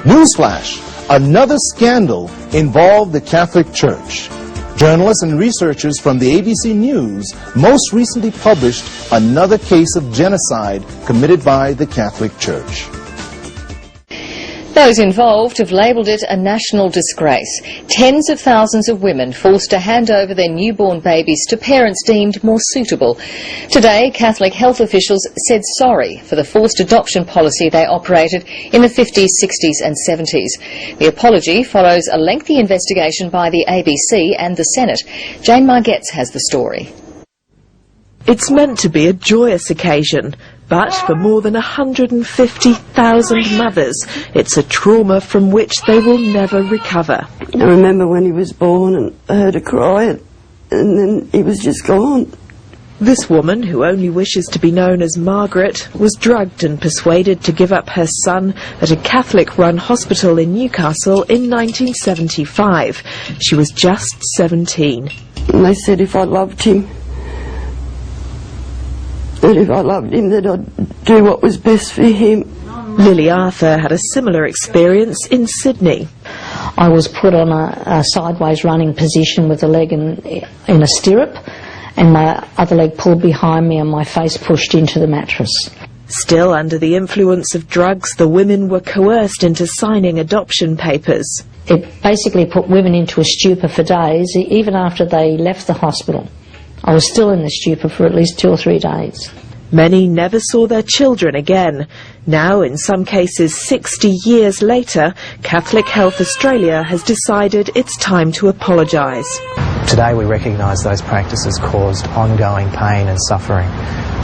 Newsflash, another scandal involved the Catholic Church. Journalists and researchers from the ABC News most recently published another case of genocide committed by the Catholic Church. Those involved have labelled it a national disgrace. Tens of thousands of women forced to hand over their newborn babies to parents deemed more suitable. Today, Catholic health officials said sorry for the forced adoption policy they operated in the 50s, 60s and 70s. The apology follows a lengthy investigation by the ABC and the Senate. Jane Margetts has the story. It's meant to be a joyous occasion, but for more than 150,000 mothers, it's a trauma from which they will never recover. I remember when he was born and I heard her cry and then he was just gone. This woman, who only wishes to be known as Margaret, was drugged and persuaded to give up her son at a Catholic-run hospital in Newcastle in 1975. She was just 17. And they said if I loved him, that I'd do what was best for him. Lily Arthur had a similar experience in Sydney. I was put on a sideways running position with a leg in a stirrup, and my other leg pulled behind me and my face pushed into the mattress. Still under the influence of drugs, the women were coerced into signing adoption papers. It basically put women into a stupor for days, even after they left the hospital. I was still in the stupor for at least 2 or 3 days. Many never saw their children again. Now, in some cases 60 years later, Catholic Health Australia has decided it's time to apologise. Today we recognise those practices caused ongoing pain and suffering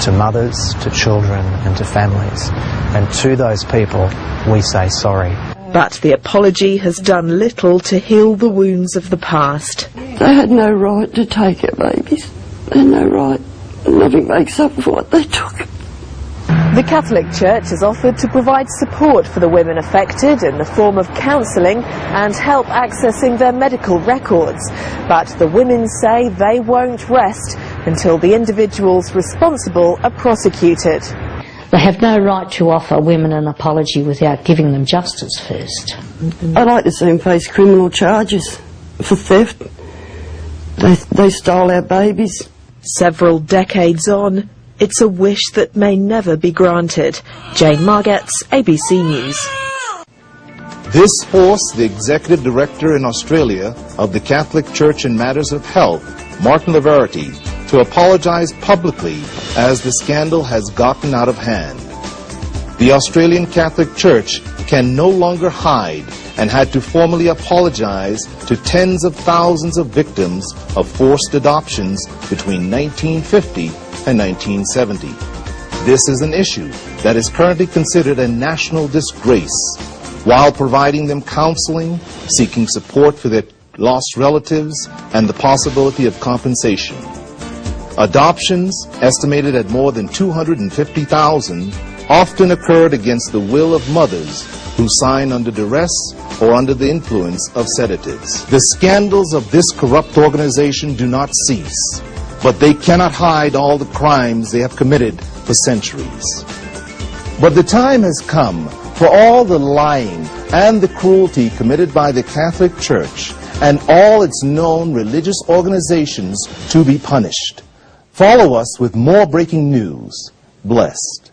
to mothers, to children and to families. And to those people, we say sorry. But the apology has done little to heal the wounds of the past. They had no right to take our babies. They had no right. Nothing makes up for what they took. The Catholic Church has offered to provide support for the women affected in the form of counselling and help accessing their medical records. But the women say they won't rest until the individuals responsible are prosecuted. They have no right to offer women an apology without giving them justice first. I'd like to see them face criminal charges for theft. They stole our babies. Several decades on, it's a wish that may never be granted. Jane Margetts, ABC News. This forced the executive director in Australia of the Catholic Church in Matters of Health, Martin Laverty, to apologize publicly as the scandal has gotten out of hand. The Australian Catholic Church can no longer hide and had to formally apologize to tens of thousands of victims of forced adoptions between 1950 and 1970. This is an issue that is currently considered a national disgrace, while providing them counseling, seeking support for their lost relatives, and the possibility of compensation. Adoptions, estimated at more than 250,000, often occurred against the will of mothers who sign under duress or under the influence of sedatives. The scandals of this corrupt organization do not cease, but they cannot hide all the crimes they have committed for centuries. But the time has come for all the lying and the cruelty committed by the Catholic Church and all its known religious organizations to be punished. Follow us with more breaking news. Blessed.